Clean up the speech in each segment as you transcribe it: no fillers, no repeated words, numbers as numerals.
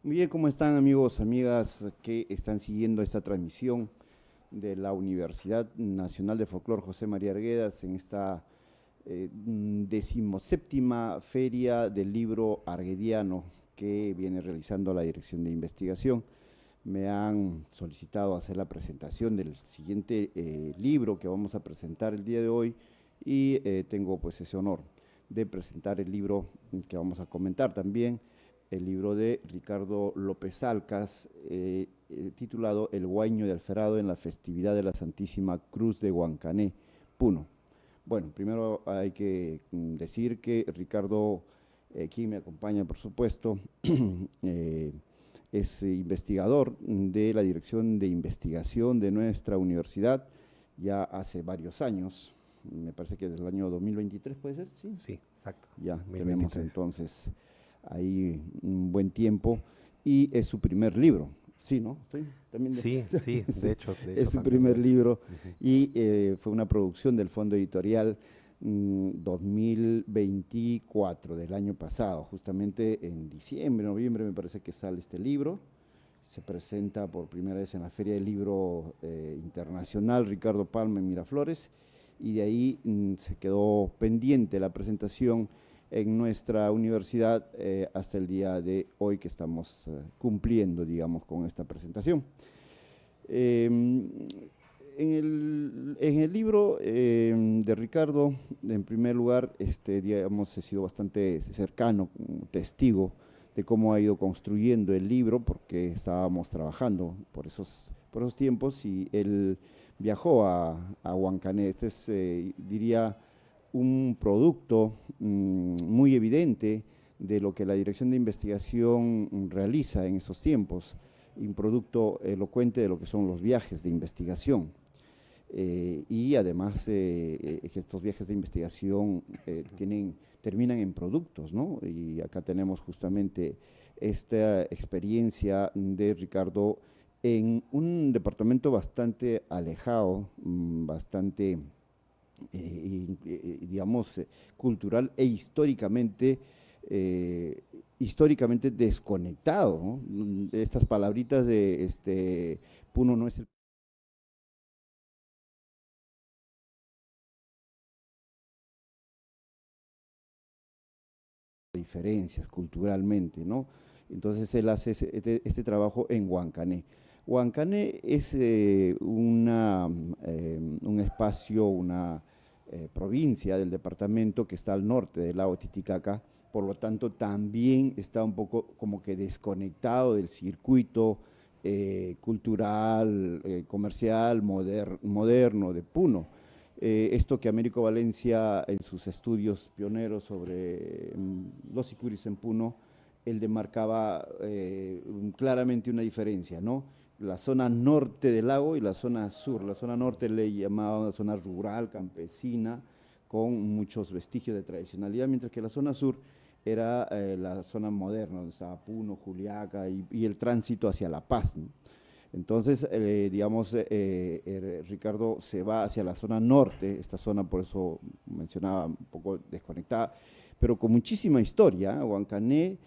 Muy bien, ¿cómo están amigos, amigas que están siguiendo esta transmisión de la Universidad Nacional de Folclor José María Arguedas en esta 17ª Feria del Libro Arguediano que viene realizando la Dirección de Investigación? Me han solicitado hacer la presentación del siguiente libro que vamos a presentar el día de hoy y tengo pues ese honor de presentar el libro que vamos a comentar también, el libro de Ricardo López Alcas, titulado El Huayño de Alferado en la festividad de la Santísima Cruz de Huancané, Puno. Bueno, primero hay que decir que Ricardo, quien me acompaña por supuesto, es investigador de la Dirección de Investigación de nuestra universidad ya hace varios años, me parece que desde el año 2023 puede ser, ¿sí? Sí, exacto. Ya 2023. tenemos entonces ahí un buen tiempo y es su primer libro, ¿sí, no? ¿Estoy también Sí, sí, de hecho es su también primer lo es. libro Ujú. y fue una producción del Fondo Editorial 2024 del año pasado, justamente en diciembre, noviembre me parece que sale este libro. Se presenta por primera vez en la Feria del Libro Internacional Ricardo Palma en Miraflores y de ahí se quedó pendiente la presentación en nuestra universidad hasta el día de hoy que estamos cumpliendo, digamos, con esta presentación. En el libro de Ricardo, en primer lugar, digamos, he sido bastante cercano, testigo de cómo ha ido construyendo el libro, porque estábamos trabajando por esos tiempos y él viajó a Huancané. Este es, diría, un producto muy evidente de lo que la Dirección de Investigación realiza en esos tiempos, un producto elocuente de lo que son los viajes de investigación. Y además que estos viajes de investigación terminan en productos, ¿no? Y acá tenemos justamente esta experiencia de Ricardo en un departamento bastante alejado, bastante, digamos, cultural e históricamente desconectado, ¿no? Estas palabritas de Puno no es el diferencias culturalmente, ¿no? Entonces él hace este trabajo en Huancané. Huancané es un espacio, una provincia del departamento que está al norte del lago Titicaca, por lo tanto también está un poco como que desconectado del circuito cultural, comercial, moderno de Puno. Esto que Américo Valencia en sus estudios pioneros sobre los sicuris en Puno, él demarcaba claramente una diferencia, ¿no? La zona norte del lago y la zona sur. La zona norte le llamaba una zona rural, campesina, con muchos vestigios de tradicionalidad, mientras que la zona sur era la zona moderna, donde estaba Puno, Juliaca y el tránsito hacia La Paz, ¿no? Entonces, digamos, Ricardo se va hacia la zona norte, esta zona por eso mencionaba un poco desconectada, pero con muchísima historia. Huancané,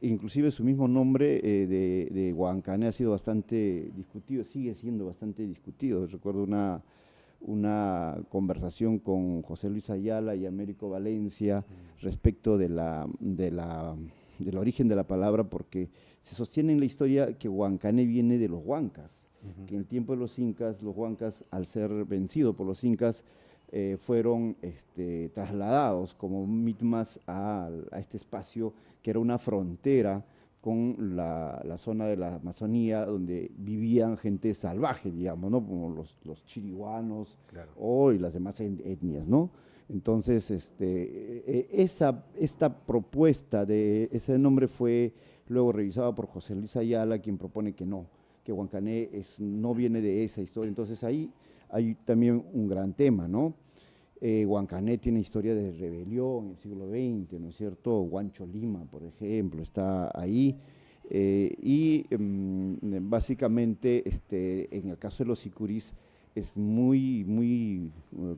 inclusive su mismo nombre de Huancané ha sido bastante discutido, sigue siendo bastante discutido. Recuerdo una conversación con José Luis Ayala y Américo Valencia respecto del origen de la palabra, porque se sostiene en la historia que Huancané viene de los huancas, que en el tiempo de los incas, los huancas, al ser vencidos por los incas, fueron trasladados como mitmas a este espacio que era una frontera con la zona de la Amazonía donde vivían gente salvaje, digamos, ¿no? Como los chiriguanos Claro. y las demás etnias, ¿no? Entonces, esta propuesta de ese nombre fue luego revisada por José Luis Ayala, quien propone que no, que Huancané no viene de esa historia. Entonces ahí hay también un gran tema, ¿no? Huancané tiene historia de rebelión en el siglo XX, ¿no es cierto? Huancho Lima, por ejemplo, está ahí. Básicamente, en el caso de los sicuris, es muy, muy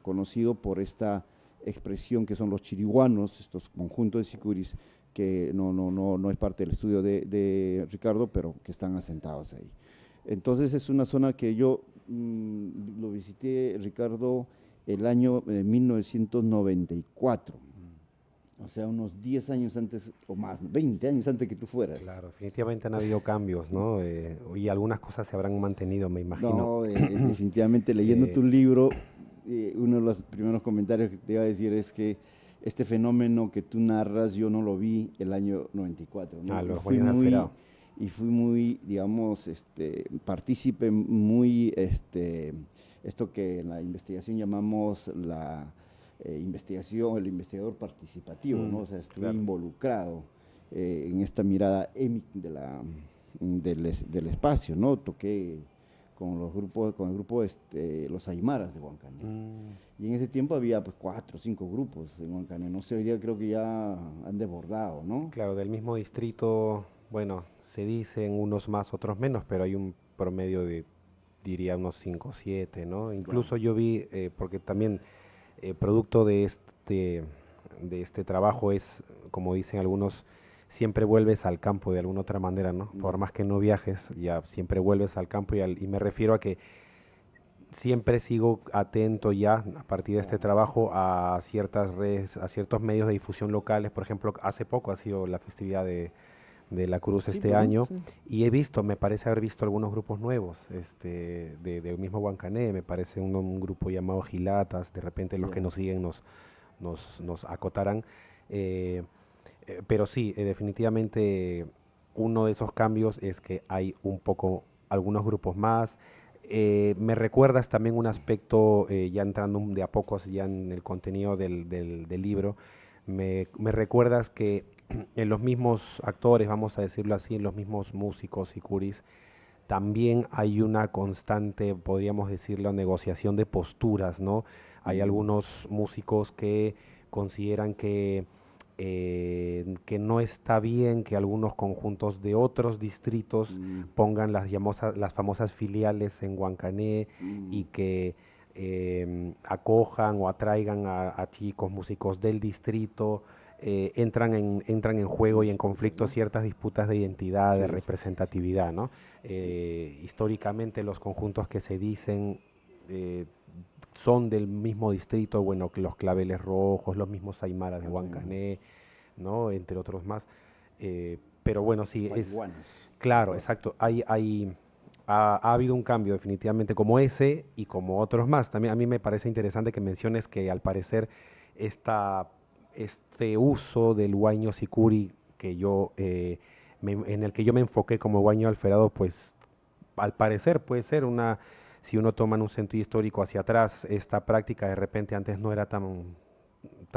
conocido por esta expresión que son los chiriguanos, estos conjuntos de sicuris que no es parte del estudio de Ricardo, pero que están asentados ahí. Entonces es una zona que yo lo visité, Ricardo, el año 1994. O sea, unos 10 años antes o más, 20 años antes que tú fueras. Claro, definitivamente han habido cambios, ¿no? Y algunas cosas se habrán mantenido, me imagino. No, definitivamente leyendo Eh, tu libro, uno de los primeros comentarios que te iba a decir es que este fenómeno que tú narras, yo no lo vi el año 94, ¿no? los Guaños de Alferado. Fui muy, digamos, partícipe, muy, esto que en la investigación llamamos la investigación, el investigador participativo, ¿no? O sea, estuve Claro. involucrado en esta mirada del espacio, ¿no? Toqué con los grupos, con el grupo los Aymaras de Huancané. Y en ese tiempo había pues 4 o 5 grupos en Huancané. No sé, hoy día creo que ya han desbordado, ¿no? Claro, del mismo distrito, bueno, se dicen unos más, otros menos, pero hay un promedio de, diría, unos 5 o 7, ¿no? Wow. Incluso yo vi, porque también producto de este trabajo es, como dicen algunos, siempre vuelves al campo de alguna otra manera, ¿no? Por más que no viajes, ya siempre vuelves al campo y me refiero a que siempre sigo atento ya a partir de este trabajo a ciertas redes, a ciertos medios de difusión locales. Por ejemplo, hace poco ha sido la festividad de la Cruz Sí, este pues, ¿no? año Sí. y he visto, me parece haber visto algunos grupos nuevos, del mismo Huancané, me parece un grupo llamado Gilatas, de repente los que Ya. nos siguen nos acotarán. eh, pero sí, definitivamente uno de esos cambios es que hay un poco, algunos grupos más. Me recuerdas también un aspecto, ya entrando de a pocos ya en el contenido del libro, me recuerdas que en los mismos actores, vamos a decirlo así, en los mismos músicos y curis, también hay una constante, podríamos decirlo, negociación de posturas, ¿no? Hay Mm, algunos músicos que consideran que no está bien que algunos conjuntos de otros distritos mm, pongan las famosas filiales en Huancané mm, y que acojan o atraigan a chicos músicos del distrito. Entran en juego y en disputas, conflicto ¿no? ciertas disputas de identidad, de Sí, sí, sí, sí. representatividad, ¿no? Sí. Históricamente los conjuntos que se dicen eh, son del mismo distrito, bueno, que los Claveles Rojos, los mismos Aymaras de Ah, bueno, Huancané, ¿no? Entre otros más. Pero bueno, los sí, es paiwanes, claro, ¿verdad? exacto. Ha habido un cambio definitivamente como ese y como otros más. También a mí me parece interesante que menciones que al parecer esta, este uso del huayno sicuri que en el que yo me enfoqué como huayno alferado, pues al parecer puede ser si uno toma en un sentido histórico hacia atrás, esta práctica de repente antes no era tan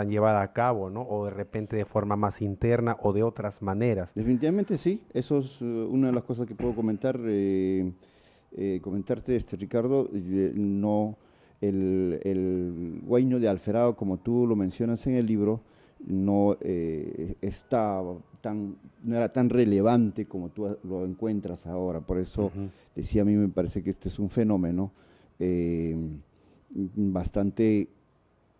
llevada a cabo, ¿no? O de repente de forma más interna o de otras maneras. Definitivamente sí, eso es una de las cosas que puedo comentar, comentarte, Ricardo, no, el huayno de Alferado, como tú lo mencionas en el libro, no no era tan relevante como tú lo encuentras ahora, por eso Ujú. decía, a mí me parece que este es un fenómeno eh, bastante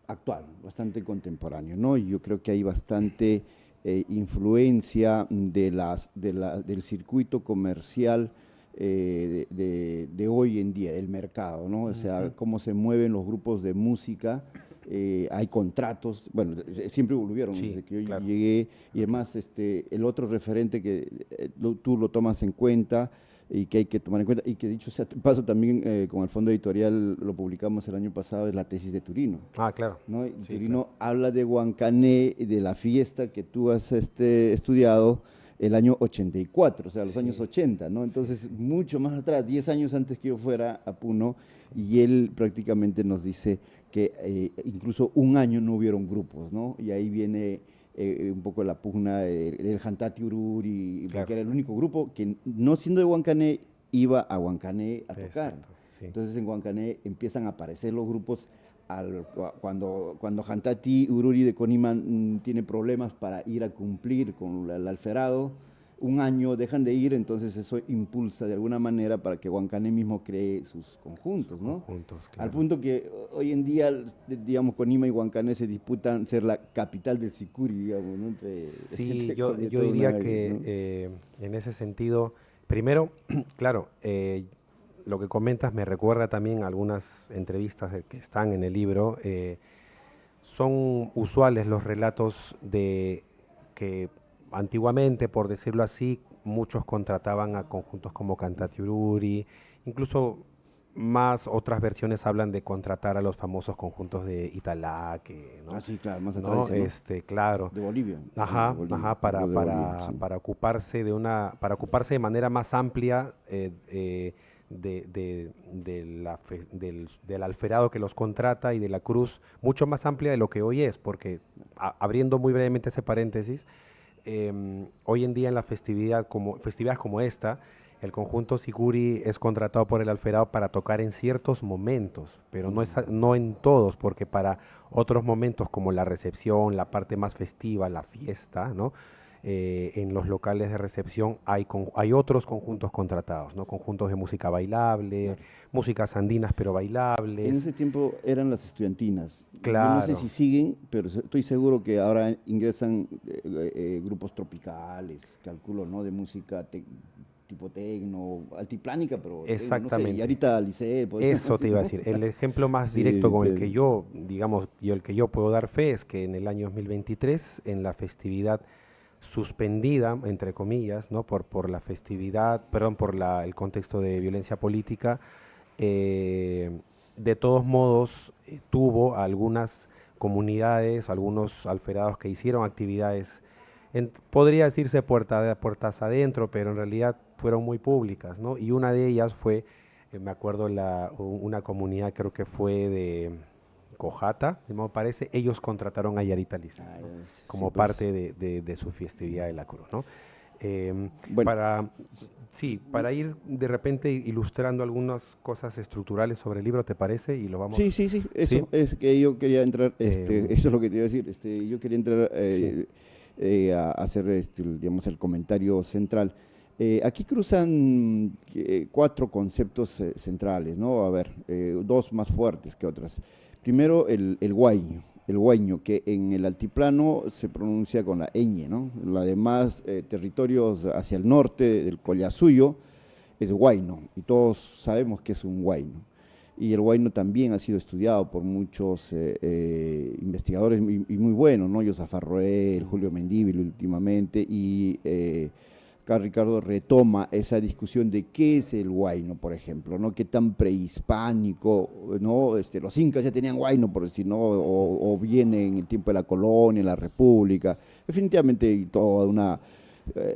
actual, bastante contemporáneo, ¿no? Y yo creo que hay bastante influencia del circuito comercial de hoy en día, del mercado, ¿no? O sea, Ujú. cómo se mueven los grupos de música, hay contratos, bueno, siempre volvieron Sí, desde que yo claro. llegué, y además el otro referente que tú lo tomas en cuenta y que hay que tomar en cuenta, y que dicho sea de paso también con el fondo editorial lo publicamos el año pasado, es la tesis de Turino. Ah, claro. ¿No? Y Sí, claro. Turino habla de Huancané, de la fiesta que tú has estudiado el año 84, o sea, los años Sí, 80, ¿no? sí, Entonces, sí, mucho más atrás, 10 años antes que yo fuera a Puno, y él prácticamente nos dice que incluso un año no hubieron grupos, ¿no? Y ahí viene un poco la pugna del Jantati Ururi, porque claro. era el único grupo que, no siendo de Huancané, iba a Huancané a tocar. Exacto, sí. Entonces en Huancané empiezan a aparecer los grupos cuando Jantati Ururi de Conima tiene problemas para ir a cumplir con el alferado, un año dejan de ir, entonces eso impulsa de alguna manera para que Huancané mismo cree sus conjuntos, ¿no? Conjuntos, Al claro. punto que hoy en día, digamos, Conima y Huancané se disputan ser la capital del sicuri, digamos, ¿no? Sí, Entre yo toda una, diría que ¿no? en ese sentido, primero, claro, lo que comentas me recuerda también a algunas entrevistas que están en el libro. Son usuales los relatos de que antiguamente, por decirlo así, muchos contrataban a conjuntos como Cantatiururi, incluso más otras versiones hablan de contratar a los famosos conjuntos de Italaque, Ah, ¿no? sí, claro, más atrás ¿No? dice, ¿no? Claro. De Bolivia, Ajá, ajá, algo de Bolivia, sí. para ocuparse para ocuparse de manera más amplia del alferado que los contrata y de la cruz, mucho más amplia de lo que hoy es, porque abriendo muy brevemente ese paréntesis, hoy en día en la festividades como esta, el conjunto Sicuri es contratado por el alferado para tocar en ciertos momentos, pero no en todos, porque para otros momentos como la recepción, la parte más festiva, la fiesta, ¿no? En los locales de recepción hay otros conjuntos contratados, ¿no? Conjuntos de música bailable, Claro. músicas andinas pero En bailables. ese tiempo eran las estudiantinas. Yo no sé si Claro, siguen, pero estoy seguro que ahora ingresan grupos tropicales, calculo, ¿no? De música tipo tecno, altiplánica, pero tecno, no sé. Y exactamente. ahorita Lice, podría Eso te decir, iba a ¿no? decir. El ejemplo más Sí, directo con el que entonces, yo, digamos, y el que yo puedo dar fe es que en el año 2023, en la festividad suspendida, entre comillas, ¿no? Por la festividad, perdón, el contexto de violencia política, eh, de todos modos tuvo algunas comunidades, algunos alferados que hicieron actividades, podría decirse puertas adentro, pero en realidad fueron muy públicas, ¿no? Y una de ellas fue, me acuerdo, una comunidad creo que fue de Cojata, me parece, ellos contrataron a Yarita Lizar, ¿no? sí, Como pues, parte de su festividad de la Cruz, ¿no? bueno, Para, sí, para ir de repente ilustrando algunas cosas estructurales sobre el libro, ¿te parece? Y lo vamos, sí, ¿sí? eso es que yo quería entrar, Em, eso es lo que te iba a decir, yo quería entrar sí, a hacer, digamos, el comentario central. Aquí cruzan cuatro conceptos centrales, ¿no? A ver, dos más fuertes que otras. Primero, el huayño, que en el altiplano se pronuncia con la ñ, ¿no? Los demás territorios hacia el norte del Collasuyo es huayno, y todos sabemos que es un huayno. Y el huayno también ha sido estudiado por muchos investigadores y muy buenos, ¿no? Yosafa Roel, Julio Mendívil últimamente, y acá Ricardo retoma esa discusión de qué es el huayno, por ejemplo, ¿no? Qué tan prehispánico, ¿no? Los incas ya tenían huayno, por decir, ¿no? O viene en el tiempo de la colonia, la república, definitivamente hay toda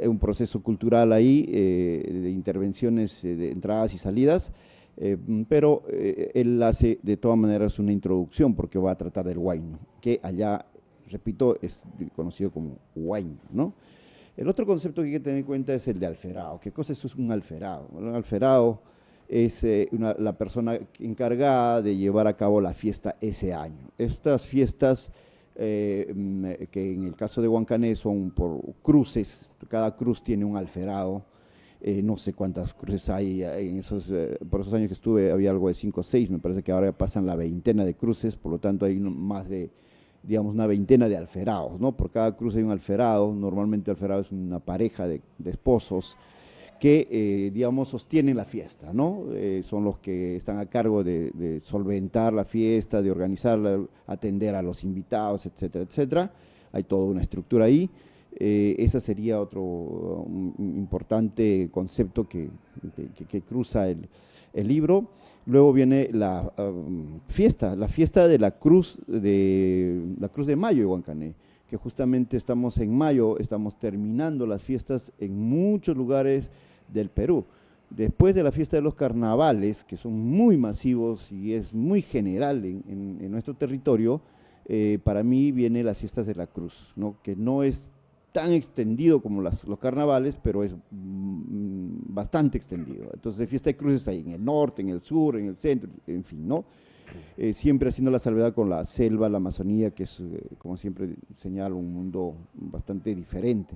un proceso cultural ahí, de intervenciones, de entradas y salidas, pero él hace de todas maneras una introducción porque va a tratar del huayno, que allá, repito, es conocido como huayno, ¿no? El otro concepto que hay que tener en cuenta es el de alferado. ¿Qué cosa es un alferado? Bueno, un alferado es la persona encargada de llevar a cabo la fiesta ese año. Estas fiestas, que en el caso de Huancané son por cruces, cada cruz tiene un alferado. No sé cuántas cruces hay en por esos años que estuve, había algo de 5 o 6, me parece que ahora pasan la veintena de cruces, por lo tanto hay más de, digamos, una veintena de alferados, ¿no? Por cada cruz hay un alferado, normalmente el alferado es una pareja de esposos que, digamos, sostienen la fiesta, ¿no? Son los que están a cargo de solventar la fiesta, de organizarla, atender a los invitados, etcétera, etcétera. Hay toda una estructura ahí. Ese sería otro importante concepto que cruza el libro. Luego viene la fiesta de la Cruz de Mayo de Huancané, que justamente estamos en mayo, estamos terminando las fiestas en muchos lugares del Perú. Después de la fiesta de los carnavales, que son muy masivos y es muy general en nuestro territorio, para mí viene las fiestas de la Cruz, ¿no? Que no es tan extendido como los carnavales, pero es bastante extendido. Entonces, fiesta de cruces hay en el norte, en el sur, en el centro, en fin, ¿no? Siempre haciendo la salvedad con la selva, la Amazonía, que es, como siempre señalo, un mundo bastante diferente.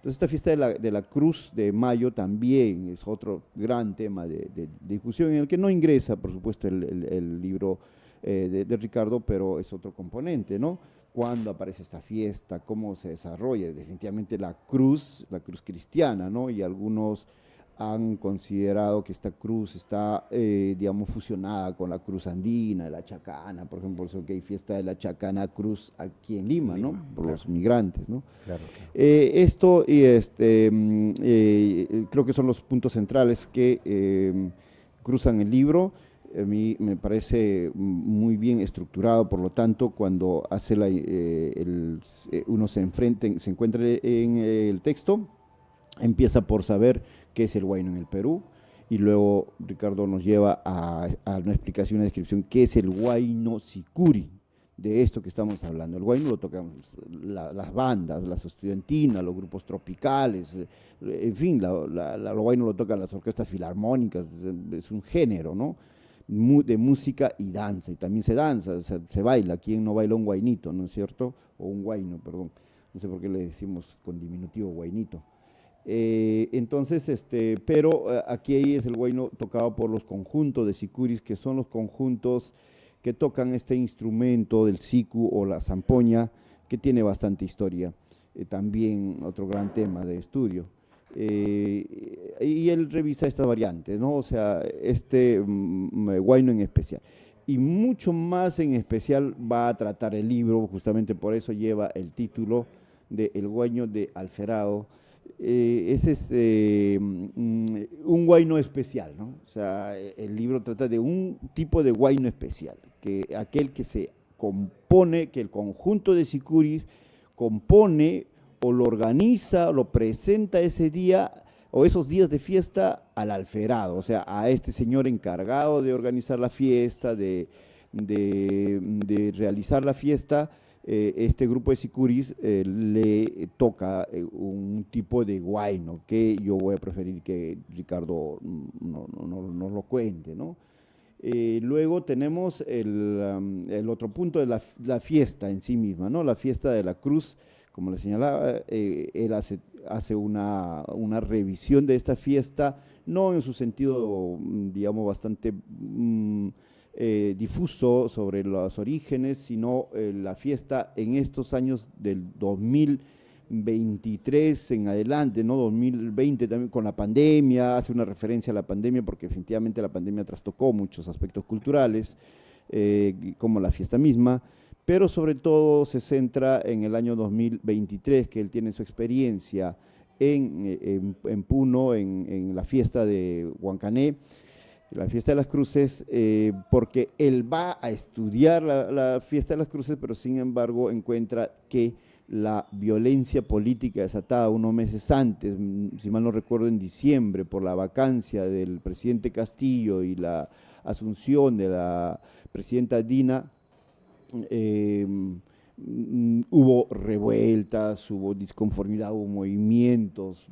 Entonces esta fiesta de la Cruz de Mayo también es otro gran tema de discusión en el que no ingresa, por supuesto, el libro de Ricardo, pero es otro componente, ¿no? ¿Cuándo aparece esta fiesta? ¿Cómo se desarrolla? Definitivamente la cruz cristiana, ¿no? Y algunos han considerado que esta cruz está, digamos, fusionada con la cruz andina, la chacana, por ejemplo, por eso que hay fiesta de la chacana cruz aquí en Lima, ¿no? Por los migrantes, ¿no? Claro. Esto y creo que son los puntos centrales que cruzan el libro. A mí me parece muy bien estructurado, por lo tanto, cuando hace uno se encuentra en el texto, empieza por saber qué es el huayno en el Perú, y luego Ricardo nos lleva a una explicación, una descripción, qué es el huayno sicuri, de esto que estamos hablando. El huayno lo tocan las bandas, las estudiantinas, los grupos tropicales, en fin, el huayno lo tocan las orquestas filarmónicas, es un género, ¿no? De música y danza, y también se danza, o sea, se baila. ¿Quién no baila un guainito, no es cierto? O un guayno, perdón, no sé por qué le decimos con diminutivo guainito. Entonces, pero aquí es el huayno tocado por los conjuntos de sicuris, que son los conjuntos que tocan este instrumento del sicu o la zampoña, que tiene bastante historia, también otro gran tema de estudio. Y él revisa estas variantes, ¿no? O sea, huayno en especial. Y mucho más en especial va a tratar el libro, justamente por eso lleva el título de El huayno de Alferado. Es un huayno especial, ¿no? O sea, el libro trata de un tipo de huayno especial, aquel que se compone, que el conjunto de sicuris compone o lo organiza, o lo presenta ese día o esos días de fiesta al alferado, o sea, a este señor encargado de organizar la fiesta, de realizar la fiesta. Este grupo de sicuris le toca un tipo de huayno que yo voy a preferir que Ricardo no lo cuente, ¿no? Luego tenemos el otro punto de la fiesta en sí misma, ¿no? La fiesta de la cruz, como le señalaba, él hace una revisión de esta fiesta, no en su sentido, digamos, bastante difuso sobre los orígenes, sino la fiesta en estos años del 2023 en adelante, ¿no? 2020 también con la pandemia, hace una referencia a la pandemia porque definitivamente la pandemia trastocó muchos aspectos culturales, como la fiesta misma, pero sobre todo se centra en el año 2023, que él tiene su experiencia en Puno, en la fiesta de Huancané, la fiesta de las cruces, porque él va a estudiar la fiesta de las cruces, pero sin embargo encuentra que la violencia política desatada unos meses antes, si mal no recuerdo en diciembre, por la vacancia del presidente Castillo y la asunción de la presidenta Dina, hubo revueltas, hubo disconformidad, hubo movimientos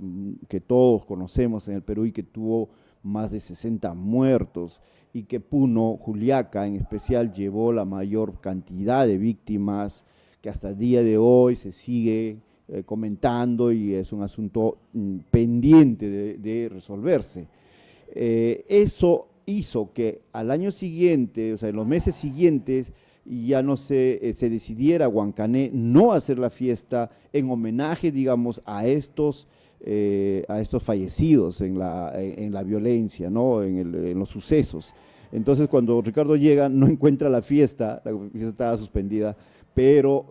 que todos conocemos en el Perú y que tuvo más de 60 muertos, y que Puno, Juliaca en especial, llevó la mayor cantidad de víctimas, que hasta el día de hoy se sigue comentando y es un asunto pendiente de resolverse. Eso hizo que al año siguiente, o sea, en los meses siguientes, ya no se decidiera Huancané no hacer la fiesta en homenaje, digamos, a estos fallecidos en la violencia, ¿no? En los sucesos. Entonces, cuando Ricardo llega, no encuentra la fiesta estaba suspendida, pero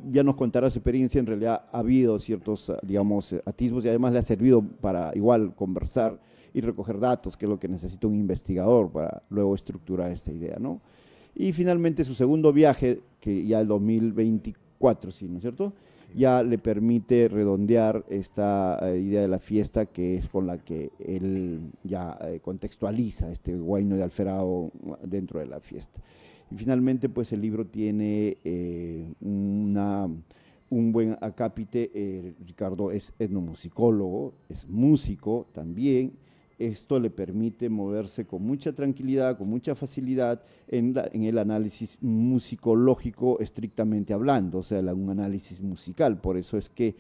ya nos contará su experiencia. En realidad ha habido ciertos, digamos, atisbos, y además le ha servido para igual conversar y recoger datos, que es lo que necesita un investigador para luego estructurar esta idea, ¿no? Y finalmente su segundo viaje, que ya el 2024, ¿sí, no es cierto?, ya le permite redondear esta idea de la fiesta, que es con la que él ya contextualiza este huayno de Alferado dentro de la fiesta. Y finalmente, pues el libro tiene un buen acápite. Ricardo es etnomusicólogo, es músico también. Esto le permite moverse con mucha tranquilidad, con mucha facilidad en el análisis musicológico estrictamente hablando, o sea, un análisis musical. Por eso es que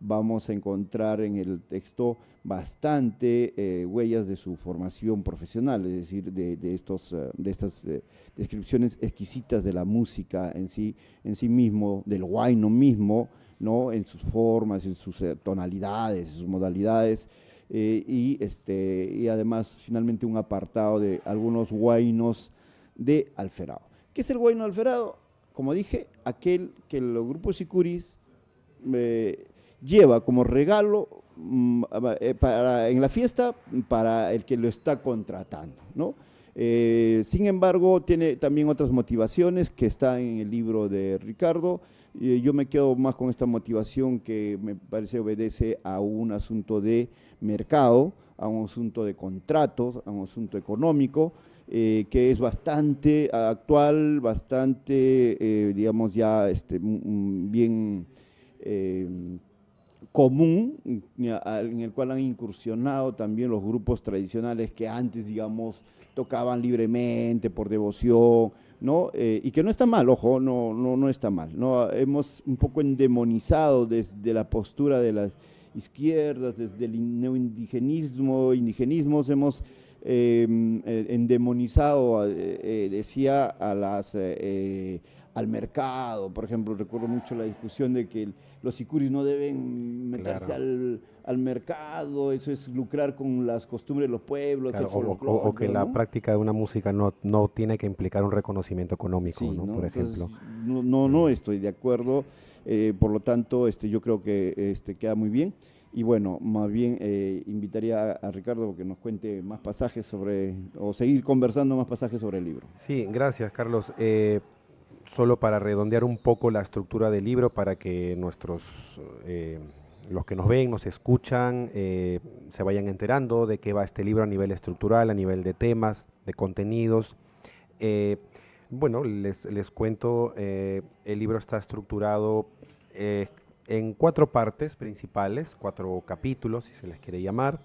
vamos a encontrar en el texto bastante huellas de su formación profesional, es decir, de estas descripciones exquisitas de la música en sí mismo, del huayno mismo, ¿no? En sus formas, en sus tonalidades, en sus modalidades, y además finalmente un apartado de algunos huaynos de Alferado. ¿Qué es el huayno alferado? Como dije, aquel que los grupos sicuris lleva como regalo en la fiesta para el que lo está contratando, ¿no? Sin embargo, tiene también otras motivaciones que están en el libro de Ricardo. Yo me quedo más con esta motivación que me parece obedece a un asunto de mercado, a un asunto de contratos, a un asunto económico, que es bastante actual, bastante, digamos, ya bien común, en el cual han incursionado también los grupos tradicionales que antes, digamos, tocaban libremente por devoción, ¿no? Y que no está mal, ojo, no está mal, ¿no? Hemos un poco endemonizado desde la postura de las izquierdas, desde el indigenismos, hemos endemonizado, decía, al mercado. Por ejemplo, recuerdo mucho la discusión de que los sicuris no deben meterse al mercado, eso es lucrar con las costumbres de los pueblos, claro, el folclore, o que la práctica de una música no tiene que implicar un reconocimiento económico, sí, ¿no? ¿no? Por Entonces, ejemplo. no estoy de acuerdo, por lo tanto, yo creo que queda muy bien. Y bueno, más bien invitaría a Ricardo que nos cuente más pasajes o seguir conversando más pasajes sobre el libro. Sí, gracias, Carlos. Solo para redondear un poco la estructura del libro, para que los que nos ven, nos escuchan, se vayan enterando de qué va este libro a nivel estructural, a nivel de temas, de contenidos. Bueno, les cuento, el libro está estructurado en 4 partes principales, 4 capítulos, si se les quiere llamar.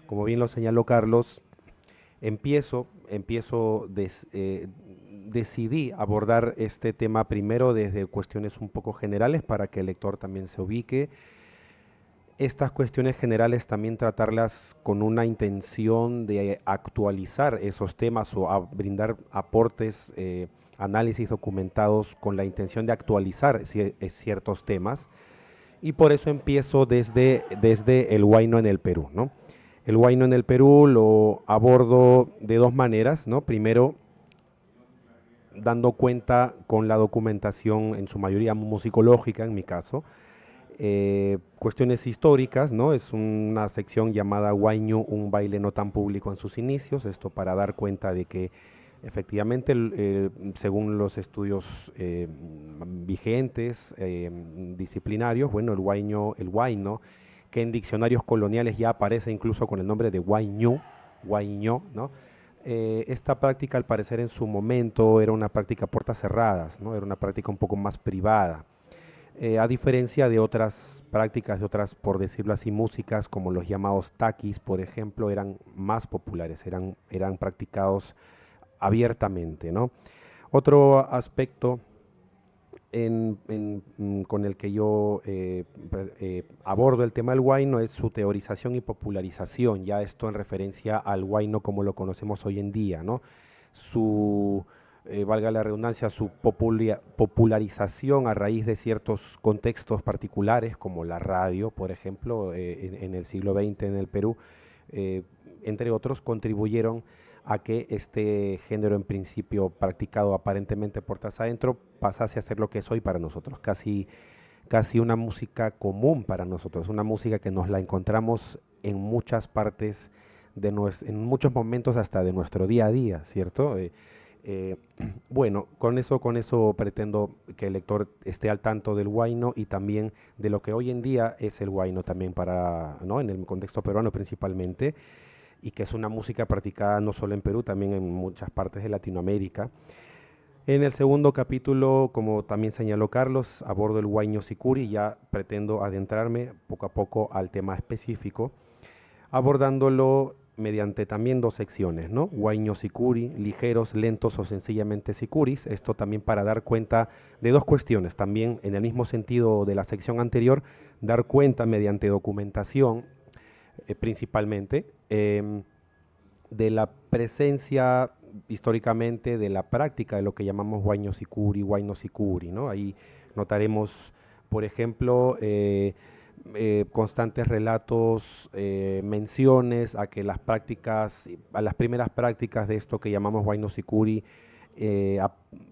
Como bien lo señaló Carlos, decidí abordar este tema primero desde cuestiones un poco generales para que el lector también se ubique. Estas cuestiones generales también tratarlas con una intención de actualizar esos temas o brindar aportes, análisis documentados con la intención de actualizar ciertos temas. Y por eso empiezo desde el huayno en el Perú, ¿no? El huayno en el Perú lo abordo de 2 maneras, ¿no? Primero, dando cuenta con la documentación, en su mayoría musicológica, en mi caso, cuestiones históricas, ¿no? Es una sección llamada Huayno, un baile no tan público en sus inicios, esto para dar cuenta de que efectivamente, según los estudios vigentes, disciplinarios, bueno, el huayno, que en diccionarios coloniales ya aparece incluso con el nombre de huayño, ¿no? Esta práctica, al parecer, en su momento era una práctica a puertas cerradas, ¿no? Era una práctica un poco más privada. A diferencia de otras prácticas, de otras, por decirlo así, músicas, como los llamados taquis, por ejemplo, eran más populares, eran practicados abiertamente, ¿no? Otro aspecto con el que yo abordo el tema del huayno es su teorización y popularización, ya esto en referencia al huayno como lo conocemos hoy en día, ¿no? Valga la redundancia, su popularización a raíz de ciertos contextos particulares, como la radio, por ejemplo, en el siglo XX en el Perú, entre otros, contribuyeron a que este género, en principio practicado aparentemente puertas adentro, pasase a ser lo que es hoy para nosotros, casi una música común para nosotros, una música que nos la encontramos en muchas partes, en muchos momentos hasta de nuestro día a día, ¿cierto? Bueno, con eso pretendo que el lector esté al tanto del huayno y también de lo que hoy en día es el huayno también ¿no? En el contexto peruano principalmente, y que es una música practicada no solo en Perú, también en muchas partes de Latinoamérica. En el segundo capítulo, como también señaló Carlos, abordo el huayno sicuri y ya pretendo adentrarme poco a poco al tema específico, abordándolo mediante también dos secciones, ¿no? Huayno sicuri, ligeros, lentos o sencillamente sicuris. Esto también para dar cuenta de dos cuestiones, también en el mismo sentido de la sección anterior, dar cuenta mediante documentación, principalmente, de la presencia históricamente de la práctica de lo que llamamos huayno sicuri, ¿no? Ahí notaremos, por ejemplo, constantes relatos, menciones a que las prácticas, a las primeras prácticas de esto que llamamos huayno sicuri,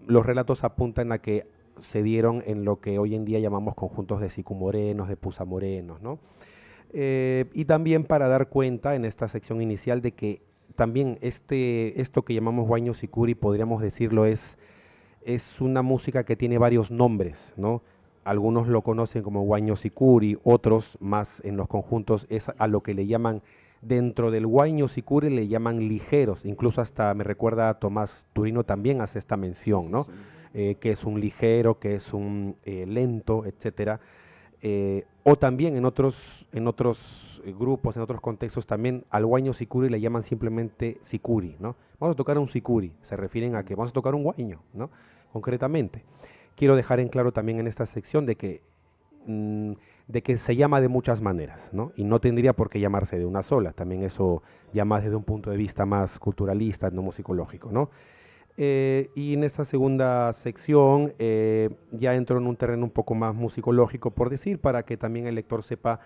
los relatos apuntan a que se dieron en lo que hoy en día llamamos conjuntos de sicumorenos, de pusamorenos, ¿no? Y también para dar cuenta en esta sección inicial de que también esto que llamamos huayno sicuri, podríamos decirlo, es una música que tiene varios nombres, ¿no? Algunos lo conocen como huayno sicuri, otros más en los conjuntos es a lo que le llaman, dentro del huayno sicuri le llaman ligeros, incluso hasta me recuerda a Tomás Turino también hace esta mención, ¿no? Que es un ligero, que es un lento, etcétera. O también en otros grupos, en otros contextos, también al huayno sicuri le llaman simplemente sicuri, ¿no? Vamos a tocar un sicuri, se refieren a que vamos a tocar un huayno, ¿no? Concretamente. Quiero dejar en claro también en esta sección de que se llama de muchas maneras, ¿no? Y no tendría por qué llamarse de una sola, también eso ya más desde un punto de vista más culturalista, no musicológico, ¿no? Y en esta segunda sección ya entro en un terreno un poco más musicológico, por decir, para que también el lector sepa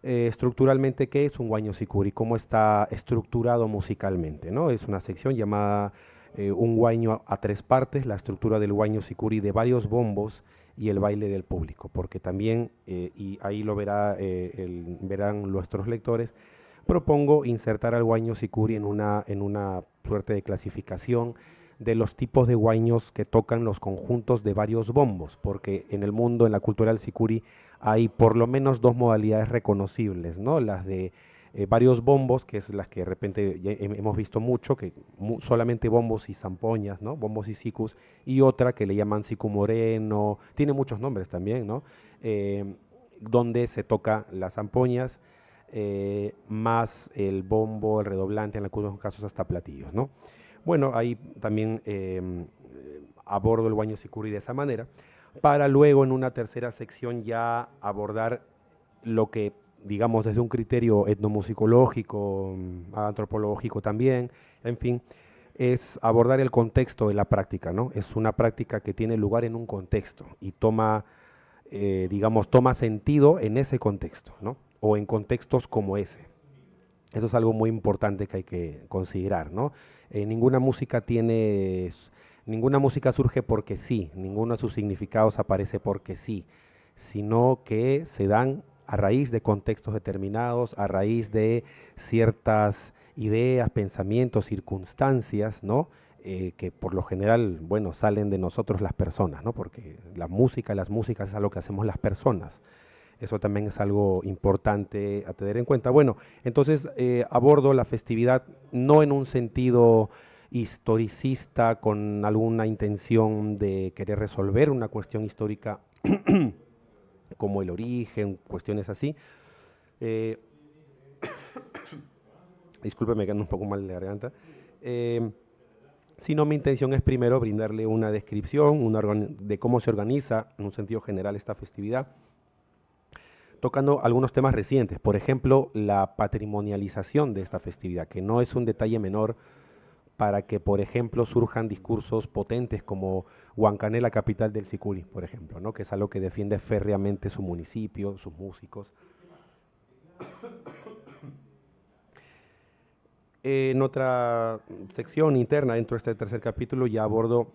estructuralmente qué es un huayno sicuri, cómo está estructurado musicalmente, ¿no? Es una sección llamada un huayno a tres partes, la estructura del huayno sicuri de varios bombos y el baile del público, porque también, y ahí lo verán nuestros lectores, propongo insertar al huayno sicuri en una suerte de clasificación de los tipos de huaynos que tocan los conjuntos de varios bombos, porque en el mundo, en la cultura del sicuri, hay por lo menos dos modalidades reconocibles, ¿no? Las de varios bombos, que es las que de repente ya hemos visto mucho, que solamente bombos y zampoñas, ¿no? Bombos y sicus, y otra que le llaman sicumoreno, tiene muchos nombres también, ¿no? Donde se toca las zampoñas, más el bombo, el redoblante, en algunos casos hasta platillos, ¿no? Bueno, ahí también abordo el huayno sicuri de esa manera, para luego en una tercera sección ya abordar lo que, digamos, desde un criterio etnomusicológico, antropológico también, en fin, es abordar el contexto de la práctica, ¿no? Es una práctica que tiene lugar en un contexto y toma, digamos, toma sentido en ese contexto, ¿no? O en contextos como ese. Eso es algo muy importante que hay que considerar, ¿no? Ninguna música surge porque sí, ninguno de sus significados aparece porque sí, sino que se dan a raíz de contextos determinados, a raíz de ciertas ideas, pensamientos, circunstancias, ¿no? Que por lo general, bueno, salen de nosotros las personas, ¿no? Porque las músicas es algo que hacemos las personas. Eso también es algo importante a tener en cuenta. Bueno, entonces abordo la festividad no en un sentido historicista con alguna intención de querer resolver una cuestión histórica como el origen, cuestiones así. Discúlpeme que ando un poco mal de garganta. Sino mi intención es primero brindarle una descripción de cómo se organiza en un sentido general esta festividad, tocando algunos temas recientes, por ejemplo, la patrimonialización de esta festividad, que no es un detalle menor para que, por ejemplo, surjan discursos potentes como Huancané, la capital del sicuri, por ejemplo, ¿no? Que es algo que defiende férreamente su municipio, sus músicos. En otra sección interna dentro de este tercer capítulo ya abordo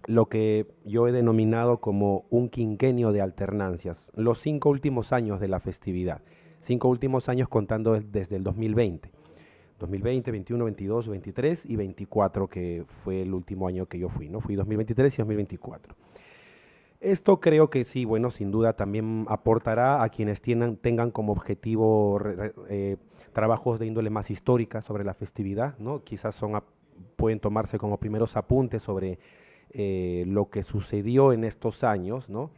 lo que yo he denominado como un quinquenio de alternancias, los 5 últimos años de la festividad, 5 últimos años contando desde el 2020, 21, 22, 23 y 24, que fue el último año que yo fui, ¿no? Fui 2023 y 2024. Esto creo que sí, bueno, sin duda también aportará a quienes tengan como objetivo trabajos de índole más histórica sobre la festividad, ¿no? Quizás pueden tomarse como primeros apuntes sobre lo que sucedió en estos años, ¿no?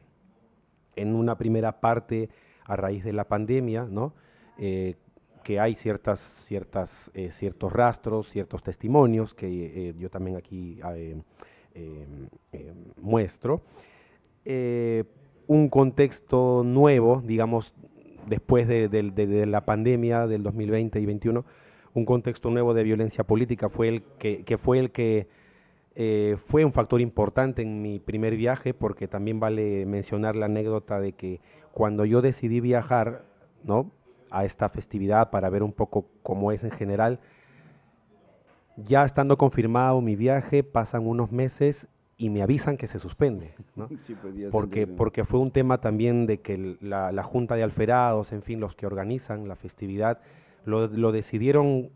En una primera parte a raíz de la pandemia, ¿no? que hay ciertos rastros, ciertos testimonios que yo también aquí muestro. Un contexto nuevo, digamos, después de la pandemia del 2020 y 2021, un contexto nuevo de violencia política fue el que fue un factor importante en mi primer viaje, porque también vale mencionar la anécdota de que cuando yo decidí viajar, ¿no?, a esta festividad para ver un poco cómo es en general, ya estando confirmado mi viaje, pasan unos meses y me avisan que se suspende, ¿no? Sí, pues, ya Porque fue un tema también de que la Junta de Alferados, en fin, los que organizan la festividad, lo decidieron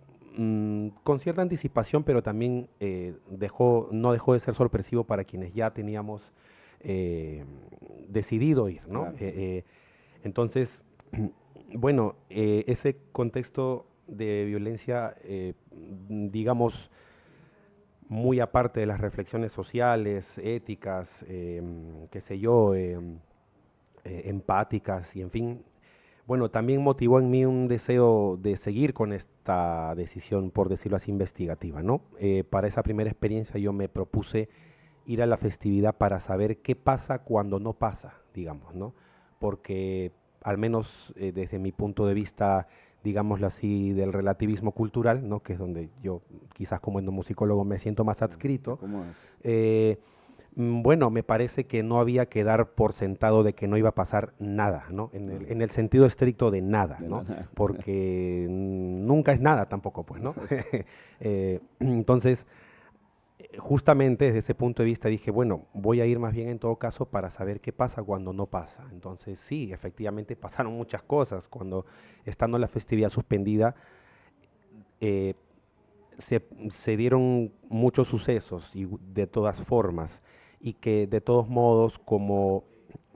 con cierta anticipación, pero también no dejó de ser sorpresivo para quienes ya teníamos decidido ir, ¿no? Claro. Entonces, bueno, ese contexto de violencia, digamos, muy aparte de las reflexiones sociales, éticas, qué sé yo, empáticas y en fin, bueno, también motivó en mí un deseo de seguir con esta decisión, por decirlo así, investigativa, ¿no? Para esa primera experiencia yo me propuse ir a la festividad para saber qué pasa cuando no pasa, digamos, ¿no? Porque al menos desde mi punto de vista, digámoslo así, del relativismo cultural, ¿no?, que es donde yo quizás como etnomusicólogo me siento más adscrito, ¿Cómo es? bueno, me parece que no había que dar por sentado de que no iba a pasar nada, ¿no? En el sentido estricto de nada, De ¿no? nada. Porque nunca es nada tampoco, pues, ¿no? Entonces, justamente desde ese punto de vista dije, bueno, voy a ir más bien en todo caso para saber qué pasa cuando no pasa. Entonces, sí, efectivamente pasaron muchas cosas. Cuando, estando la festividad suspendida, eh, se dieron muchos sucesos y de todas formas, y que de todos modos, como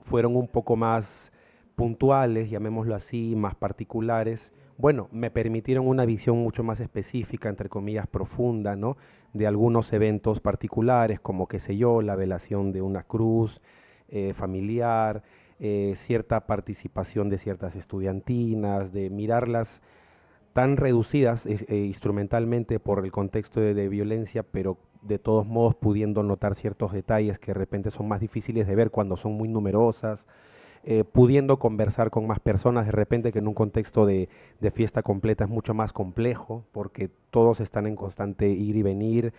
fueron un poco más puntuales, llamémoslo así, más particulares, bueno, me permitieron una visión mucho más específica, entre comillas, profunda, ¿no?, de algunos eventos particulares, como, qué sé yo, la velación de una cruz familiar, cierta participación de ciertas estudiantinas, de mirarlas tan reducidas instrumentalmente por el contexto de violencia, pero de todos modos pudiendo notar ciertos detalles que de repente son más difíciles de ver cuando son muy numerosas, pudiendo conversar con más personas, de repente que en un contexto de fiesta completa es mucho más complejo, porque todos están en constante ir y venir,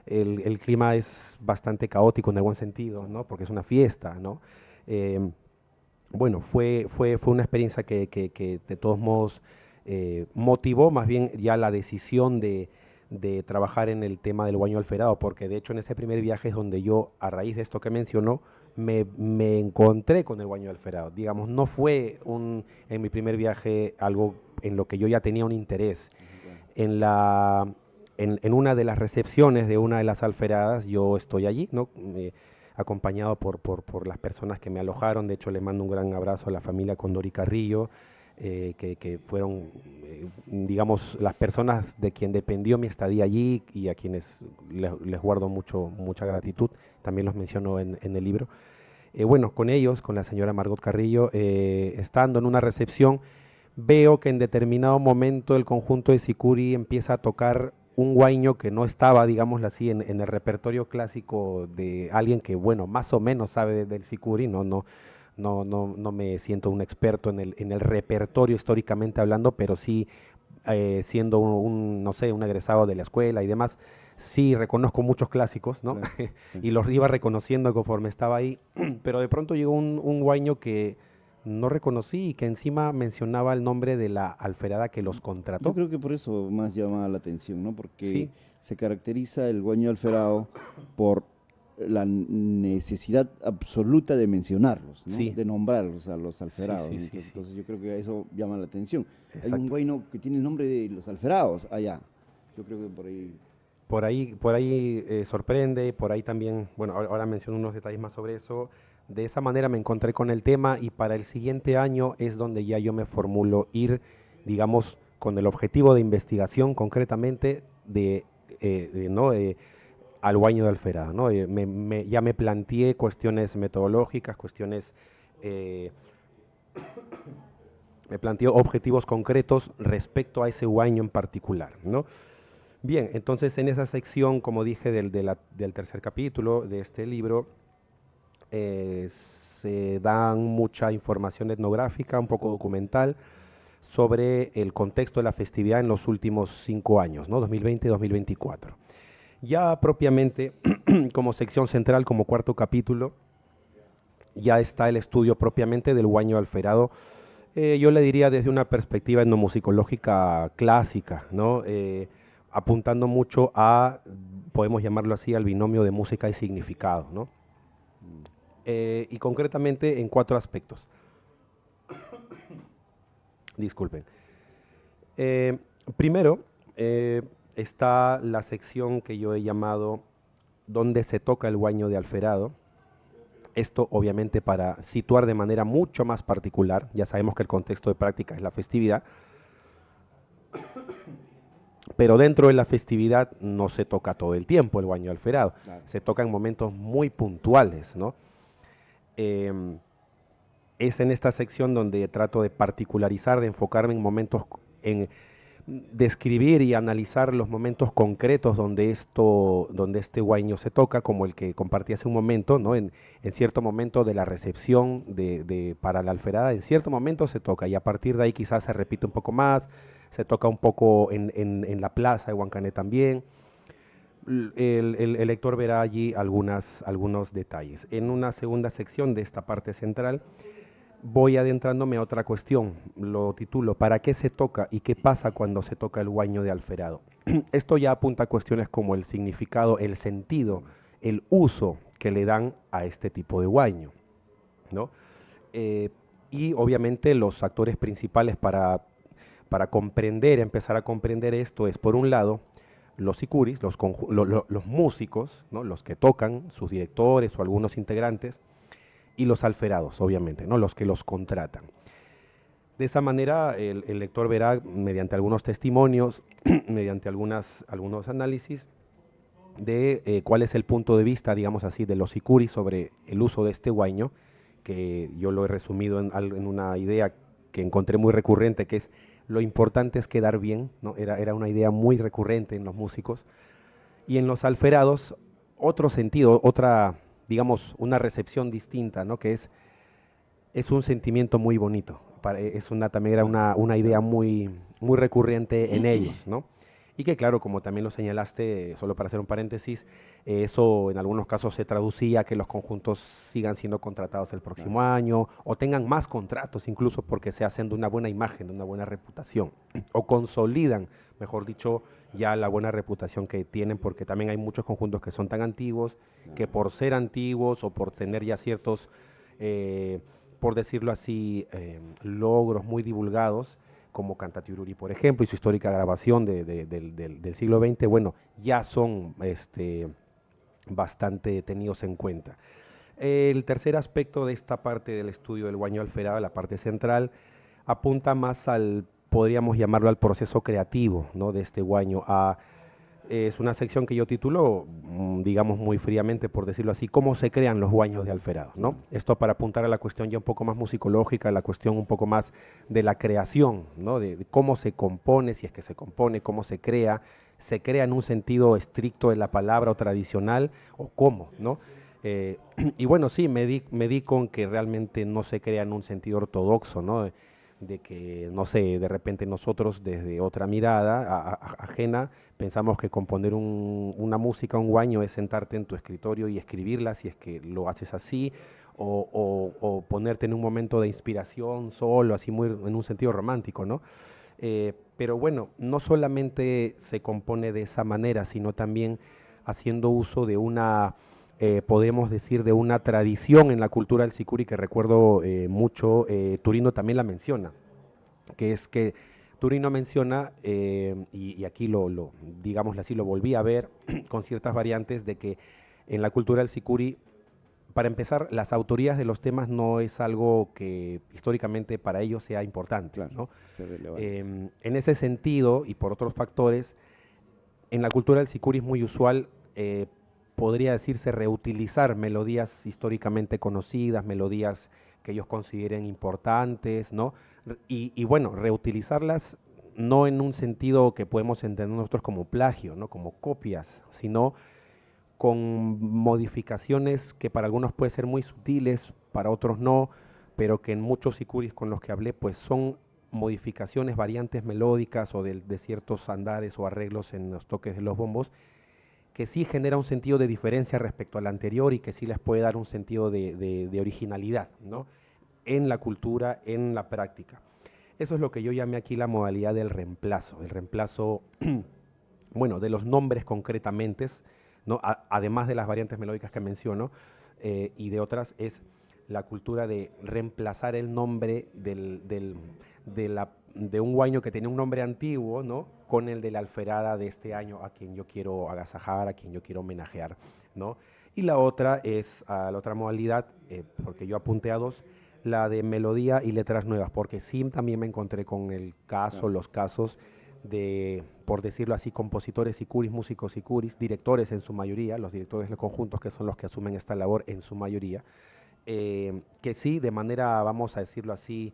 el clima es bastante caótico en el buen sentido, ¿no?, porque es una fiesta, ¿no? Bueno, fue una experiencia que de todos modos motivó más bien ya la decisión de trabajar en el tema del Guaño Alferado, porque de hecho en ese primer viaje es donde yo, a raíz de esto que mencionó, me encontré con el Guaño Alferado. Digamos, no fue en mi primer viaje algo en lo que yo ya tenía un interés. En una de las recepciones de una de las alferadas, yo estoy allí, ¿no?, acompañado por las personas que me alojaron. De hecho, le mando un gran abrazo a la familia Condori Carrillo, que fueron, digamos, las personas de quien dependió mi estadía allí y a quienes les guardo mucha gratitud. También los menciono en el libro. Bueno, con ellos, con la señora Margot Carrillo, estando en una recepción, veo que en determinado momento el conjunto de Sicuri empieza a tocar un guaño que no estaba, digámoslo así, en el repertorio clásico de alguien que, bueno, más o menos sabe del Sicuri. No me siento un experto en el repertorio históricamente hablando, pero sí, siendo no sé, un egresado de la escuela y demás, sí reconozco muchos clásicos, ¿no? Claro, sí. Y los iba reconociendo conforme estaba ahí, pero de pronto llegó un guaño que no reconocí y que encima mencionaba el nombre de la alferada que los Yo contrató. creo que por eso más llama la atención, ¿no? Porque Sí, se caracteriza el Guaño Alferao por la necesidad absoluta de mencionarlos, ¿no? sí, De nombrarlos a los sí, alferados. sí, sí, sí, Entonces yo creo que eso llama la atención. Hay un exacto. guayno que tiene el nombre de los alferados allá. Yo creo que por ahí. Por ahí sorprende, por ahí también, bueno, ahora menciono unos detalles más sobre eso. De esa manera me encontré con el tema y para el siguiente año es donde ya yo me formulo ir, digamos, con el objetivo de investigación concretamente ¿no?, al Guaño de Alferada, ¿no? Ya me planteé cuestiones metodológicas, cuestiones, me planteo objetivos concretos respecto a ese huaño en particular, ¿no? Bien, entonces en esa sección, como dije, del tercer capítulo de este libro, se dan mucha información etnográfica, un poco documental, sobre el contexto de la festividad en los últimos 5 años, ¿no? 2020-2024. Ya propiamente, como sección central, como cuarto capítulo, ya está el estudio propiamente del huaño alferado. Yo le diría desde una perspectiva etnomusicológica clásica, ¿no? Apuntando mucho a, podemos llamarlo así, al binomio de música y significado, ¿no? Y concretamente en 4 aspectos. Disculpen. Primero, está la sección que yo he llamado donde se toca el huaño de alferado. Esto obviamente para situar de manera mucho más particular, ya sabemos que el contexto de práctica es la festividad, pero dentro de la festividad no se toca todo el tiempo el huaño alferado, claro. Se toca en momentos muy puntuales, ¿no? Es en esta sección donde trato de particularizar, de enfocarme en momentos, en describir y analizar los momentos concretos donde este huaño se toca, como el que compartí hace un momento, ¿no? En cierto momento de la recepción para la alferada, en cierto momento se toca, y a partir de ahí quizás se repite un poco más, se toca un poco en la plaza de Huancané también. El lector verá allí algunos detalles. En una segunda sección de esta parte central, voy adentrándome a otra cuestión, lo titulo ¿para qué se toca y qué pasa cuando se toca el huaño de alferado? Esto ya apunta a cuestiones como el significado, el sentido, el uso que le dan a este tipo de huaño, ¿no? Y obviamente los actores principales para comprender, empezar a comprender esto es, por un lado, los sicuris, los músicos, ¿no? Los que tocan, sus directores o algunos integrantes, y los alferados, obviamente, ¿no? Los que los contratan. De esa manera, el lector verá, mediante algunos testimonios, mediante algunos análisis, de cuál es el punto de vista, digamos así, de los sicuris sobre el uso de este huaño, que yo lo he resumido en una idea que encontré muy recurrente, que es lo importante es quedar bien, ¿no? Era una idea muy recurrente en los músicos. Y en los alferados, otro sentido, otra, digamos, una recepción distinta, ¿no? Que es un sentimiento muy bonito. También era una idea muy recurrente en ellos, ¿no? Y que claro, como también lo señalaste, solo para hacer un paréntesis, eso en algunos casos se traducía a que los conjuntos sigan siendo contratados el próximo año, o tengan más contratos incluso porque se hacen de una buena imagen, de una buena reputación, o consolidan, mejor dicho, ya la buena reputación que tienen, porque también hay muchos conjuntos que son tan antiguos, que por ser antiguos o por tener ya ciertos, por decirlo así, logros muy divulgados, como Cantatiururi, por ejemplo, y su histórica grabación del siglo XX, bueno, ya son bastante tenidos en cuenta. El tercer aspecto de esta parte del estudio del huaño alferado, la parte central, apunta más podríamos llamarlo al proceso creativo, ¿no? De este huaño. Es una sección que yo titulo, digamos muy fríamente, por decirlo así, cómo se crean los huaños de alferado, ¿no? Esto para apuntar a la cuestión ya un poco más musicológica, la cuestión un poco más de la creación, ¿no? De cómo se compone, si es que se compone, cómo se crea en un sentido estricto de la palabra o tradicional, o cómo, ¿no? Y bueno, sí, me di con que realmente no se crea en un sentido ortodoxo, ¿no? De que, no sé, de repente nosotros desde otra mirada ajena pensamos que componer una música, un huaño, es sentarte en tu escritorio y escribirla, si es que lo haces así, o ponerte en un momento de inspiración solo, así muy en un sentido romántico, ¿no? Pero bueno, no solamente se compone de esa manera, sino también haciendo uso de podemos decir, de una tradición en la cultura del sicuri que recuerdo mucho. Turino también la menciona, que es que Turino menciona, y aquí digámoslo así, lo volví a ver con ciertas variantes, de que en la cultura del sicuri, para empezar, las autorías de los temas no es algo que históricamente para ellos sea importante, claro, ¿no? En ese sentido, y por otros factores, en la cultura del sicuri es muy usual, podría decirse, reutilizar melodías históricamente conocidas, melodías que ellos consideren importantes, ¿no? Y bueno, reutilizarlas no en un sentido que podemos entender nosotros como plagio, ¿no? Como copias, sino con modificaciones que para algunos pueden ser muy sutiles, para otros no, pero que en muchos sicuris con los que hablé, pues son modificaciones, variantes melódicas o de ciertos andares o arreglos en los toques de los bombos, que sí genera un sentido de diferencia respecto al anterior y que sí les puede dar un sentido de originalidad, ¿no? En la cultura, en la práctica. Eso es lo que yo llamé aquí la modalidad del reemplazo. El reemplazo, bueno, de los nombres concretamente, ¿no? Además de las variantes melódicas que menciono, y de otras, es la cultura de reemplazar el nombre de un huaño que tenía un nombre antiguo, ¿no? Con el de la alferada de este año, a quien yo quiero agasajar, a quien yo quiero homenajear, ¿no? Y la otra es, la otra modalidad, porque yo apunté a dos, la de melodía y letras nuevas, porque sí también me encontré con el caso, los casos de, por decirlo así, compositores sicuris, músicos sicuris, directores en su mayoría, los directores de conjuntos que son los que asumen esta labor en su mayoría, que sí, de manera, vamos a decirlo así,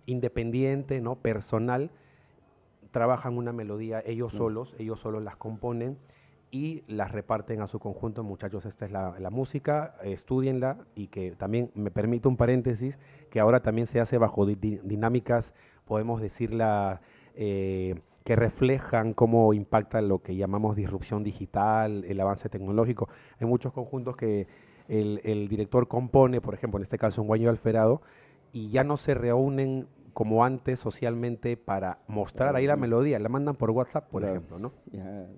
independiente, ¿no? Personal, trabajan una melodía ellos solos las componen y las reparten a su conjunto. Muchachos, esta es la música, estudienla, y que también me permito un paréntesis, que ahora también se hace bajo dinámicas, podemos decirla, que reflejan cómo impacta lo que llamamos disrupción digital, el avance tecnológico. Hay muchos conjuntos que el director compone, por ejemplo, en este caso un Guaño Alferado, y ya no se reúnen como antes socialmente para mostrar ahí la melodía, la mandan por WhatsApp, por ejemplo, ¿no?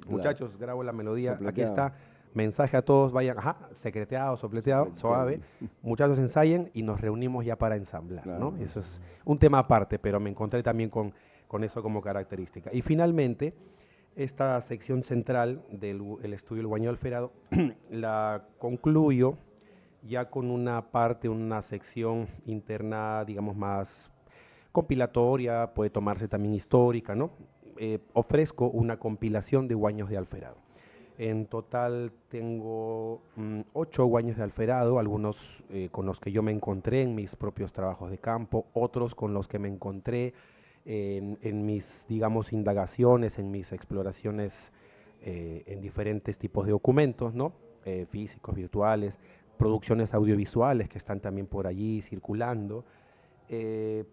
Muchachos, grabo la melodía, aquí está, mensaje a todos, vayan, secreteado, sopleteado, suave, muchachos ensayen y nos reunimos ya para ensamblar, ¿no? Eso es un tema aparte, pero me encontré también con eso como característica. Y finalmente, esta sección central del estudio El Guaño Alferado la concluyo ya con una parte, una sección interna, digamos, más compilatoria, puede tomarse también histórica, ¿no? Ofrezco una compilación de guaños de Alferado. En total tengo 8 guaños de Alferado, algunos con los que yo me encontré en mis propios trabajos de campo, otros con los que me encontré en mis, digamos, indagaciones, en mis exploraciones en diferentes tipos de documentos, ¿no? Físicos, virtuales, producciones audiovisuales que están también por allí circulando,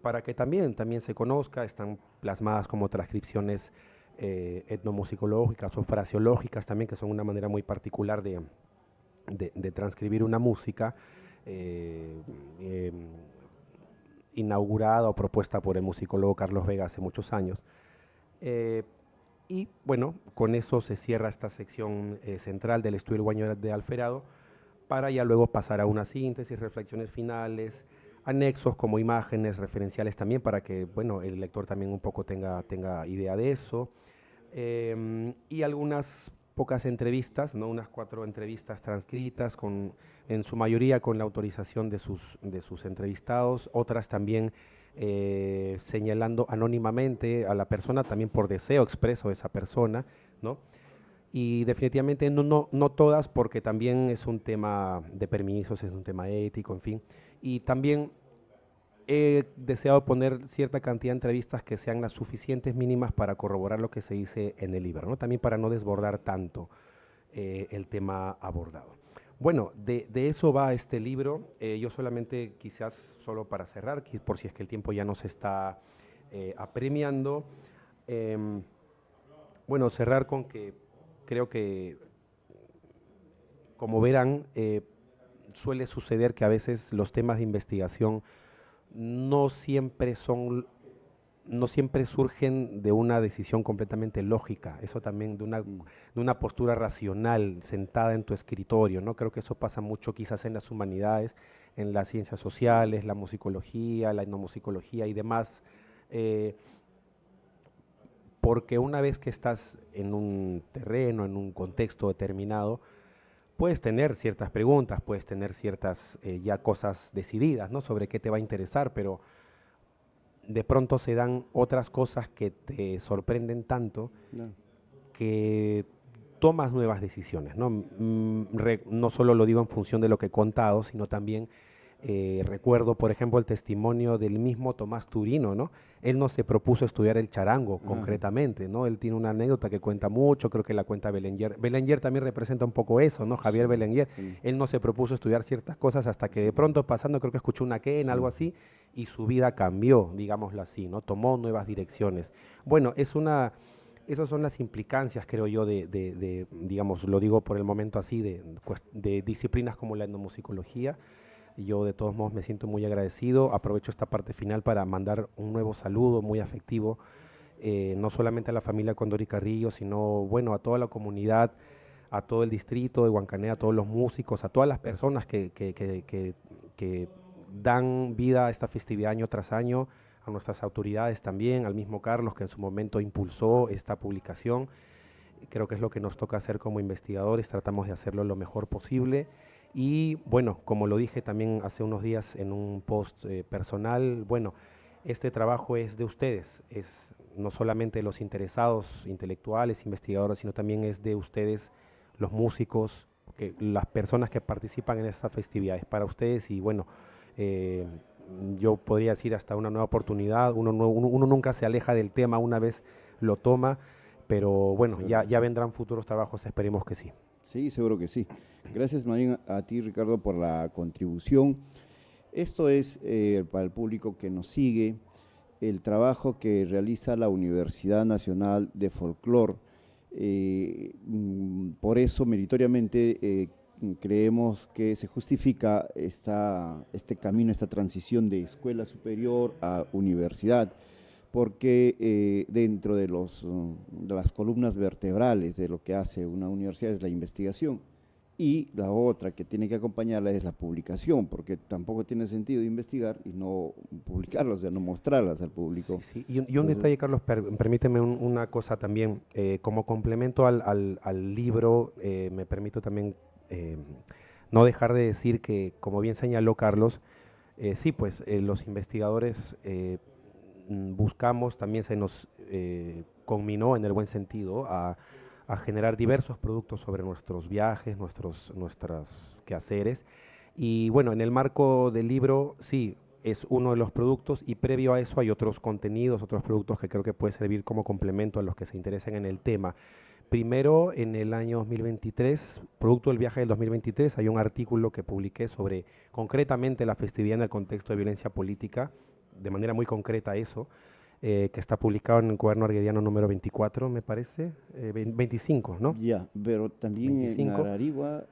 para que también se conozca. Están plasmadas como transcripciones etnomusicológicas o fraseológicas también, que son una manera muy particular de transcribir una música, inaugurada o propuesta por el musicólogo Carlos Vega hace muchos años. Y bueno, con eso se cierra esta sección central del estudio del Guaño de Alferado, para ya luego pasar a una síntesis, reflexiones finales, anexos como imágenes referenciales también, para que, bueno, el lector también un poco tenga idea de eso, y algunas pocas entrevistas, ¿no? Unas 4 entrevistas transcritas, en su mayoría con la autorización de sus entrevistados, otras también señalando anónimamente a la persona, también por deseo expreso de esa persona, ¿no? Y definitivamente no todas, porque también es un tema de permisos, es un tema ético, en fin. Y también he deseado poner cierta cantidad de entrevistas que sean las suficientes mínimas para corroborar lo que se dice en el libro, ¿no? También para no desbordar tanto el tema abordado. Bueno, de eso va este libro. Yo solamente, quizás solo para cerrar, por si es que el tiempo ya nos está apremiando, bueno, cerrar con que creo que, como verán, suele suceder que a veces los temas de investigación no siempre surgen de una decisión completamente lógica, eso también de una postura racional sentada en tu escritorio, ¿no? Creo que eso pasa mucho quizás en las humanidades, en las ciencias sociales, la musicología, la etnomusicología y demás, porque una vez que estás en un terreno, en un contexto determinado, puedes tener ciertas preguntas, puedes tener ciertas ya cosas decididas, ¿no? Sobre qué te va a interesar, pero de pronto se dan otras cosas que te sorprenden tanto que tomas nuevas decisiones, ¿no? No solo lo digo en función de lo que he contado, sino también Recuerdo, por ejemplo, el testimonio del mismo Tomás Turino, ¿no? Él no se propuso estudiar el charango concretamente, ¿no? Él tiene una anécdota que cuenta mucho, creo que la cuenta Belenguer. Belenguer también representa un poco eso, ¿no? Javier Sí, Belenguer. sí, Él no se propuso estudiar ciertas cosas hasta que sí, de pronto pasando, creo que escuchó una quena, algo sí. así, y su vida cambió, digámoslo así, ¿no? Tomó nuevas direcciones. Bueno, esas son las implicancias, creo yo, digamos, lo digo por el momento así, de disciplinas como la etnomusicología. Yo de todos modos me siento muy agradecido. Aprovecho esta parte final para mandar un nuevo saludo muy afectivo, no solamente a la familia Condori Carrillo, sino bueno, a toda la comunidad, a todo el distrito de Huancané, a todos los músicos, a todas las personas que dan vida a esta festividad año tras año, a nuestras autoridades también, al mismo Carlos que en su momento impulsó esta publicación. Creo que es lo que nos toca hacer como investigadores, tratamos de hacerlo lo mejor posible. Y bueno, como lo dije también hace unos días en un post personal, bueno, este trabajo es de ustedes, es no solamente de los interesados, intelectuales, investigadores, sino también es de ustedes, los músicos, las personas que participan en esta festividad, es para ustedes y bueno, eh, yo podría decir hasta una nueva oportunidad, uno nunca se aleja del tema una vez lo toma, pero bueno, Seguro ya, que ya sí. vendrán futuros trabajos, esperemos que sí. Sí, seguro que sí. Gracias, Marín, a ti, Ricardo, por la contribución. Esto es para el público que nos sigue, el trabajo que realiza la Universidad Nacional de Folclor. Por eso, meritoriamente, creemos que se justifica este camino, esta transición de escuela superior a universidad, porque dentro de las columnas vertebrales de lo que hace una universidad es la investigación, y la otra que tiene que acompañarla es la publicación, porque tampoco tiene sentido investigar y no publicarlas, o sea, no mostrarlas al Sí, público. sí. Y un Entonces, detalle, Carlos, permíteme una cosa también. Como complemento al libro, me permito también no dejar de decir que, como bien señaló Carlos, sí, pues los investigadores buscamos, también se nos conminó en el buen sentido a generar diversos productos sobre nuestros viajes, nuestros quehaceres. Y bueno, en el marco del libro, sí, es uno de los productos y previo a eso hay otros contenidos, otros productos que creo que puede servir como complemento a los que se interesen en el tema. Primero, en el año 2023, producto del viaje del 2023, hay un artículo que publiqué sobre concretamente la festividad en el contexto de violencia política, de manera muy concreta eso, que está publicado en el Cuaderno Arguediano número 24, me parece, 25, ¿no? ya, pero también en 25. Ararigua,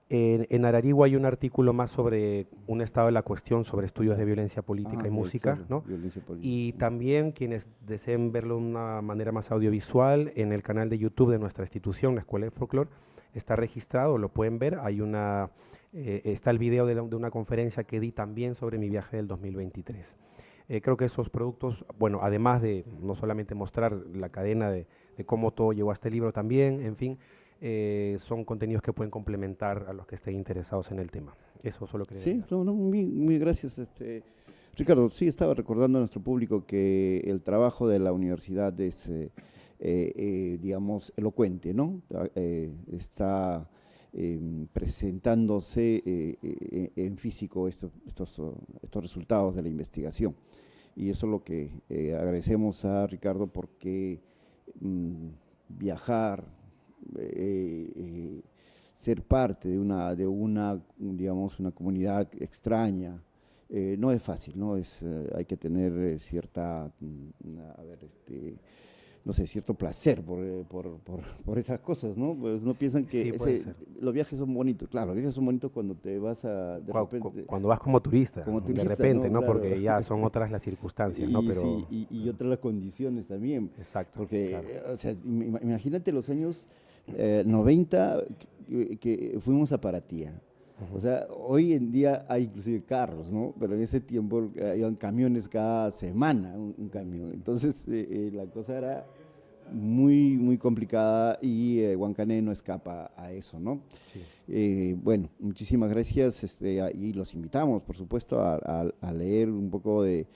En Ararigua hay un artículo más sobre un estado de la cuestión, sobre estudios ya, de violencia política y música, exacto, ¿no? violencia política. Y también quienes deseen verlo de una manera más audiovisual, en el canal de YouTube de nuestra institución, la Escuela de Folclore, está registrado, lo pueden ver. Está el video de una conferencia que di también sobre mi viaje del 2023. Creo que esos productos, bueno, además de no solamente mostrar la cadena de cómo todo llegó a este libro también, en fin, son contenidos que pueden complementar a los que estén interesados en el tema. Eso solo quería Sí, agregar. no, no, muy gracias, Ricardo. Sí, estaba recordando a nuestro público que el trabajo de la universidad es, digamos, elocuente, ¿no? Está presentándose en físico estos resultados de la investigación. Y eso es lo que agradecemos a Ricardo, porque mm, viajar, eh, eh, ser parte de una, digamos, una comunidad extraña, no es fácil, ¿no? Hay que tener cierta, a ver, no sé, cierto placer por esas cosas, ¿no? Pues no piensan que Sí, puede ser. los viajes son bonitos. Claro, los viajes son bonitos cuando te vas de repente, Cuando vas como turista, como de turista, repente, ¿no? ¿no? Claro. Porque ya son otras las circunstancias, ¿no? Y sí, Pero, y otras las condiciones también, exacto, porque, claro. o sea, imagínate los años 90 que fuimos a Paratía. O Ujú. sea, hoy en día hay inclusive carros, ¿no? Pero en ese tiempo iban camiones cada semana, un camión. Entonces, la cosa era muy complicada, y Huancané no escapa a eso, ¿no? Sí. Bueno, muchísimas gracias, y los invitamos, por supuesto, a leer un poco de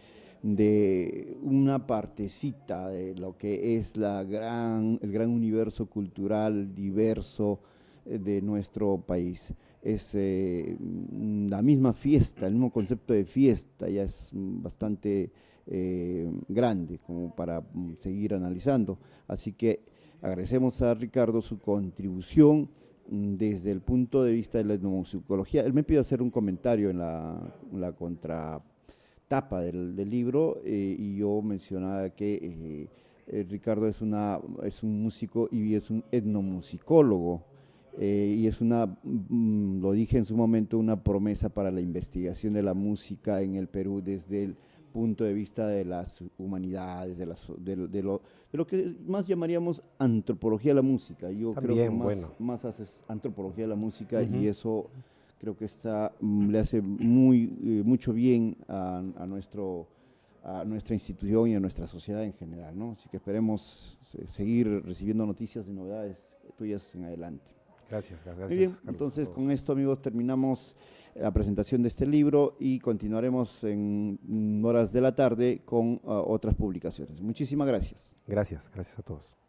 una partecita de lo que es el gran universo cultural diverso de nuestro país. es la misma fiesta, el mismo concepto de fiesta, ya es bastante grande como para seguir analizando. Así que agradecemos a Ricardo su contribución desde el punto de vista de la etnomusicología. Él me pidió hacer un comentario en la contratapa del libro y yo mencionaba que Ricardo es un músico y es un etnomusicólogo. Y es lo dije en su momento, una promesa para la investigación de la música en el Perú desde el punto de vista de las humanidades, de lo que más llamaríamos antropología de la música. Yo creo que más haces antropología de la música y eso creo que le hace mucho bien a nuestra institución y a nuestra sociedad en general, ¿no? Así que esperemos seguir recibiendo noticias y novedades tuyas en adelante. Gracias. Muy bien, entonces con esto, amigos, terminamos la presentación de este libro y continuaremos en horas de la tarde con otras publicaciones. Muchísimas gracias. Gracias a todos.